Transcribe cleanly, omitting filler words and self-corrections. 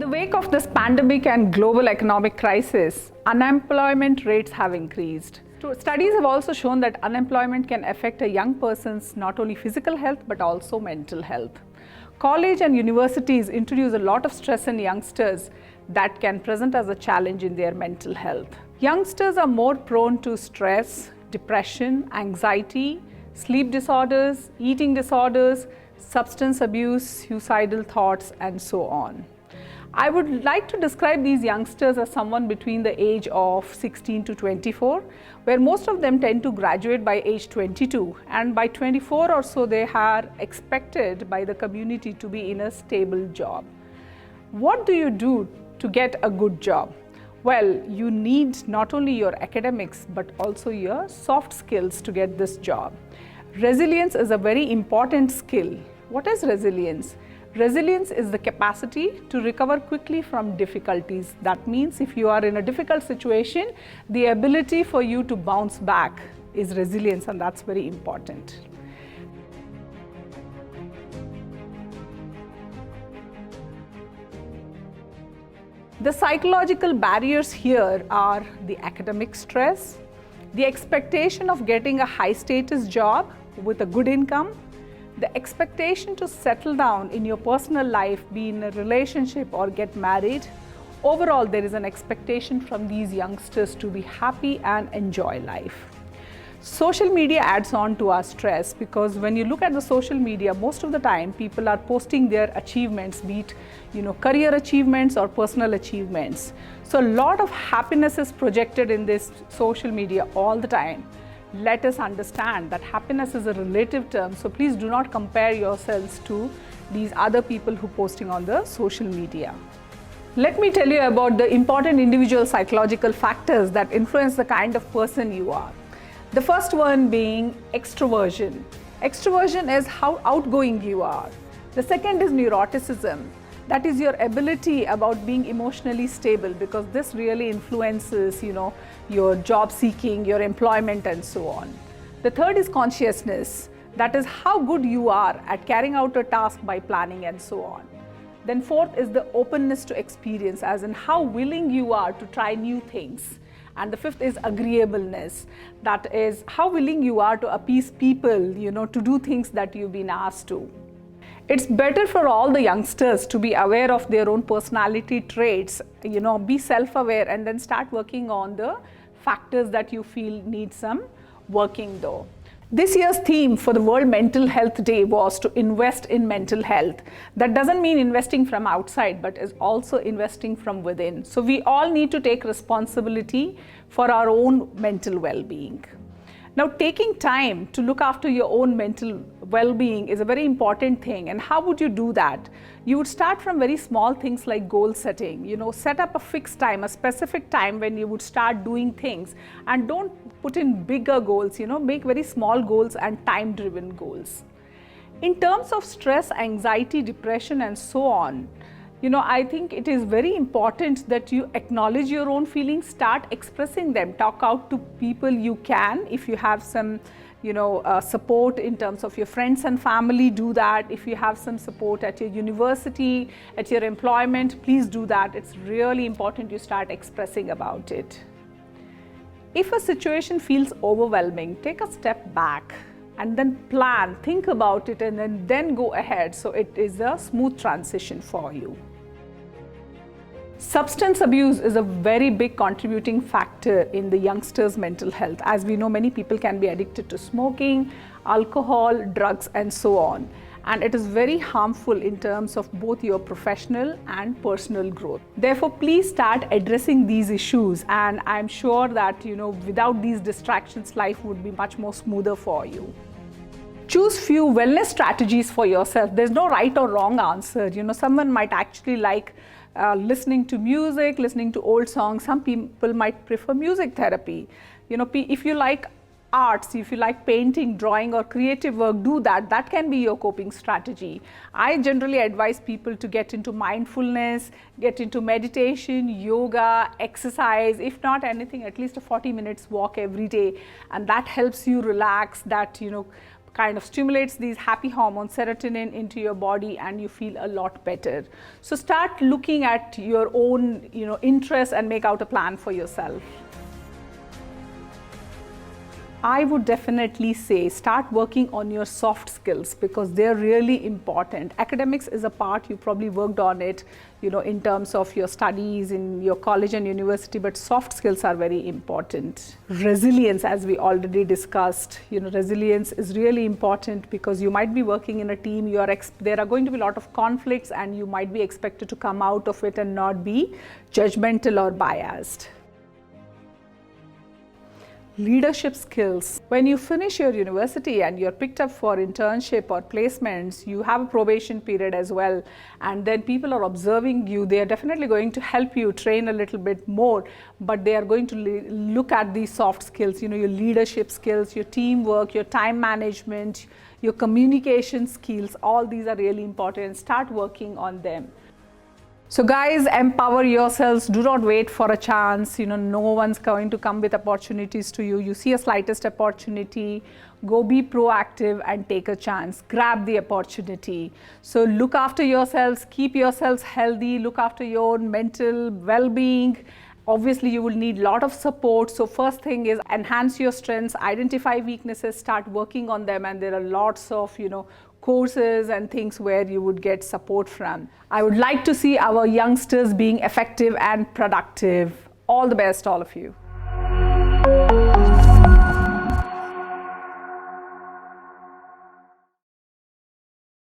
wake of this pandemic and global economic crisis, unemployment rates have increased. Studies have also shown that unemployment can affect a young person's not only physical health but also mental health. College and universities introduce a lot of stress in youngsters that can present as a challenge in their mental health. Youngsters are more prone to stress, depression, anxiety, sleep disorders, eating disorders, substance abuse, suicidal thoughts, and so on. I would like to describe these youngsters as someone between the age of 16 to 24, where most of them tend to graduate by age 22, and by 24 or so they are expected by the community to be in a stable job. What do you do to get a good job? Well, you need not only your academics but also your soft skills to get this job. Resilience is a very important skill. What is resilience? Resilience is the capacity to recover quickly from difficulties. That means if you are in a difficult situation, the ability for you to bounce back is resilience, and that's very important. The psychological barriers here are the academic stress, the expectation of getting a high status job with a good income, the expectation to settle down in your personal life, be in a relationship or get married. Overall, there is an expectation from these youngsters to be happy and enjoy life. Social media adds on to our stress because when you look at the social media, most of the time people are posting their achievements, be it career achievements or personal achievements. So a lot of happiness is projected in this social media all the time. Let us understand that happiness is a relative term, so please do not compare yourselves to these other people who are posting on the social media. Let me tell you about the important individual psychological factors that influence the kind of person you are. The first one being extroversion. Extroversion is how outgoing you are. The second is neuroticism. That is your ability about being emotionally stable, because this really influences, your job seeking, your employment, and so on. The third is conscientiousness. That is how good you are at carrying out a task by planning and so on. Then fourth is the openness to experience, as in how willing you are to try new things. And the fifth is agreeableness. That is how willing you are to appease people, to do things that you've been asked to. It's better for all the youngsters to be aware of their own personality traits, be self-aware, and then start working on the factors that you feel need some working though. This year's theme for the World Mental Health Day was to invest in mental health. That doesn't mean investing from outside, but is also investing from within. So we all need to take responsibility for our own mental well-being. Now, taking time to look after your own mental well-being is a very important thing. And how would you do that? You would start from very small things like goal setting. Set up a fixed time, a specific time when you would start doing things, and don't put in bigger goals. Make very small goals and time-driven goals. In terms of stress, anxiety, depression, and so on, I think it is very important that you acknowledge your own feelings, start expressing them, talk out to people you can. If you have some, support in terms of your friends and family, do that. If you have some support at your university, at your employment, please do that. It's really important you start expressing about it. If a situation feels overwhelming, take a step back and then plan, think about it, and then go ahead so it is a smooth transition for you. Substance abuse is a very big contributing factor in the youngsters' mental health. As we know, many people can be addicted to smoking, alcohol, drugs, and so on. And it is very harmful in terms of both your professional and personal growth. Therefore, please start addressing these issues, and I'm sure that without these distractions, life would be much more smoother for you. Choose few wellness strategies for yourself. There's no right or wrong answer. Someone might actually like listening to music, listening to old songs. Some people might prefer music therapy. If you like arts, if you like painting, drawing, or creative work, do that. That can be your coping strategy. I generally advise people to get into mindfulness, get into meditation, yoga, exercise, if not anything, at least a 40 minutes walk every day. And that helps you relax, that, kind of stimulates these happy hormones, serotonin, into your body, and you feel a lot better. So start looking at your own, interests and make out a plan for yourself. I would definitely say start working on your soft skills because they're really important. Academics is a part, you probably worked on it, in terms of your studies in your college and university, but soft skills are very important. Resilience, as we already discussed, resilience is really important because you might be working in a team, there are going to be a lot of conflicts and you might be expected to come out of it and not be judgmental or biased. Leadership skills. When you finish your university and you're picked up for internship or placements, you have a probation period as well, and then people are observing you. They are definitely going to help you train a little bit more, but they are going to look at these soft skills, your leadership skills, your teamwork, your time management, your communication skills. All these are really important. Start working on them. So guys, empower yourselves. Do not wait for a chance. No one's going to come with opportunities to you. You see a slightest opportunity, go be proactive and take a chance. Grab the opportunity. So look after yourselves, keep yourselves healthy, look after your mental well-being. Obviously, you will need a lot of support. So first thing is enhance your strengths, identify weaknesses, start working on them, and there are lots of, courses and things where you would get support from. I would like to see our youngsters being effective and productive. All the best, all of you.